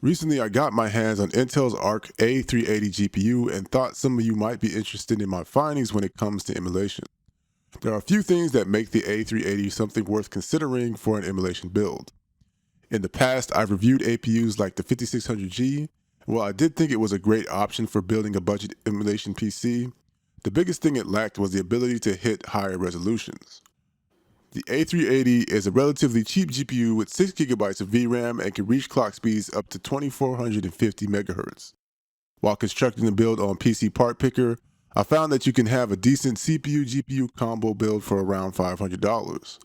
Recently, I got my hands on Intel's Arc A380 GPU and thought some of you might be interested in my findings when it comes to emulation. There are a few things that make the A380 something worth considering for an emulation build. In the past, I've reviewed APUs like the 5600G, and while I did think it was a great option for building a budget emulation PC, the biggest thing it lacked was the ability to hit higher resolutions. The A380 is a relatively cheap GPU with 6GB of VRAM and can reach clock speeds up to 2450 MHz. While constructing the build on PC Part Picker, I found that you can have a decent CPU-GPU combo build for around $500.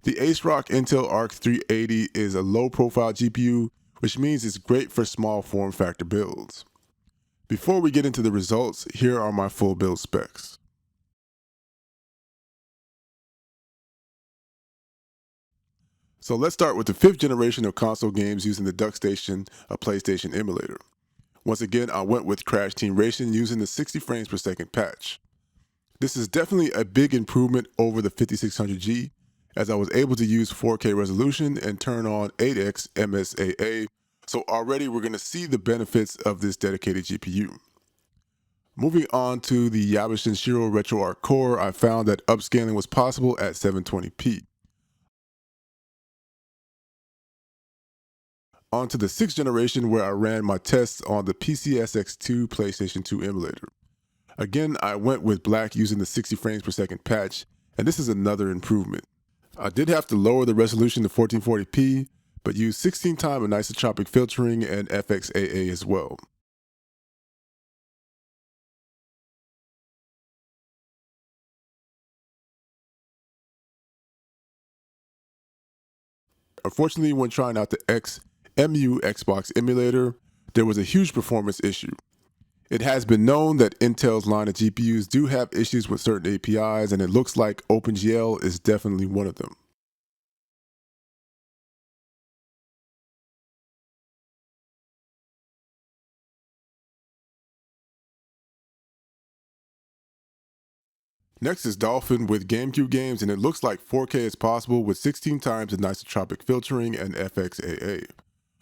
The Asrock Intel Arc 380 is a low-profile GPU, which means it's great for small form factor builds. Before we get into the results, here are my full build specs. So let's start with the 5th generation of console games using the DuckStation, a PlayStation emulator. Once again, I went with Crash Team Racing using the 60 frames per second patch. This is definitely a big improvement over the 5600G, as I was able to use 4K resolution and turn on 8x MSAA, so already we're going to see the benefits of this dedicated GPU. Moving on to the Yabashin Shiro RetroArch core, I found that upscaling was possible at 720p. On to the 6th generation where I ran my tests on the PCSX2 PlayStation 2 emulator. Again, I went with black using the 60 frames per second patch, and this is another improvement. I did have to lower the resolution to 1440p, but used 16-time anisotropic filtering and FXAA as well. Unfortunately, when trying out the XMU Xbox emulator, there was a huge performance issue. It has been known that Intel's line of GPUs do have issues with certain APIs, and it looks like OpenGL is definitely one of them. Next is Dolphin with GameCube games, and it looks like 4K is possible with 16 times anisotropic filtering and FXAA.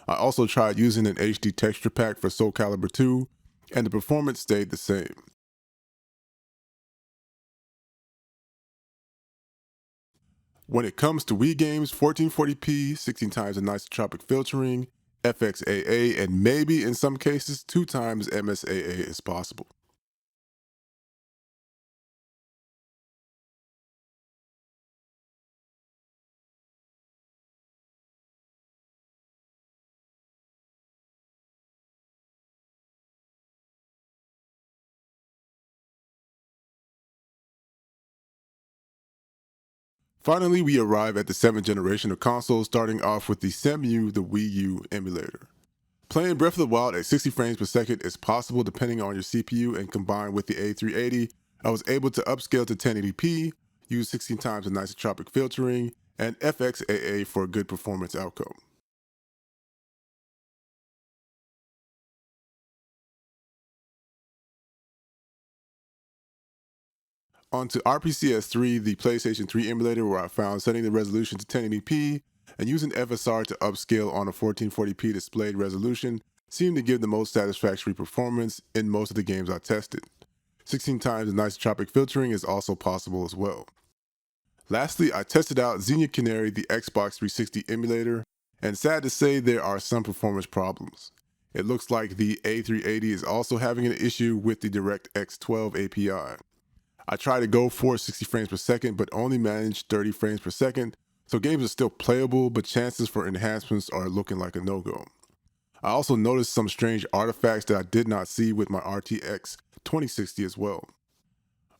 I also tried using an HD texture pack for Soul Calibur 2, and the performance stayed the same. When it comes to Wii games, 1440p, 16 times anisotropic filtering, FXAA, and maybe in some cases 2 times MSAA is possible. Finally, we arrive at the 7th generation of consoles, starting off with the Cemu, the Wii U emulator. Playing Breath of the Wild at 60 frames per second is possible depending on your CPU, and combined with the A380, I was able to upscale to 1080p, use 16 times anisotropic filtering, and FXAA for a good performance outcome. On to RPCS3, the PlayStation 3 emulator, where I found setting the resolution to 1080p and using FSR to upscale on a 1440p displayed resolution seemed to give the most satisfactory performance in most of the games I tested. 16 times anisotropic filtering is also possible as well. Lastly, I tested out Xenia Canary, the Xbox 360 emulator, and sad to say there are some performance problems. It looks like the A380 is also having an issue with the DirectX 12 API. I tried to go for 60 frames per second, but only managed 30 frames per second, so games are still playable, but chances for enhancements are looking like a no-go. I also noticed some strange artifacts that I did not see with my RTX 2060 as well.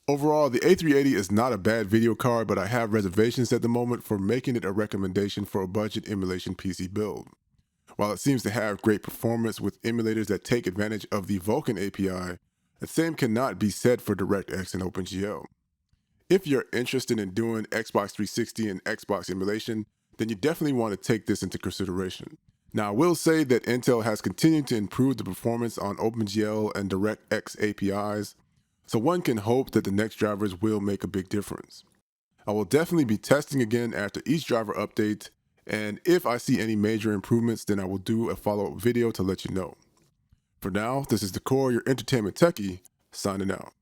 Overall, the A380 is not a bad video card, but I have reservations at the moment for making it a recommendation for a budget emulation PC build. While it seems to have great performance with emulators that take advantage of the Vulkan API, the same cannot be said for DirectX and OpenGL. If you're interested in doing Xbox 360 and Xbox emulation, then you definitely want to take this into consideration. Now, I will say that Intel has continued to improve the performance on OpenGL and DirectX APIs, so one can hope that the next drivers will make a big difference. I will definitely be testing again after each driver update, And if I see any major improvements, then I will do a follow-up video to let you know. For now, this is the Core, your entertainment techie, signing out.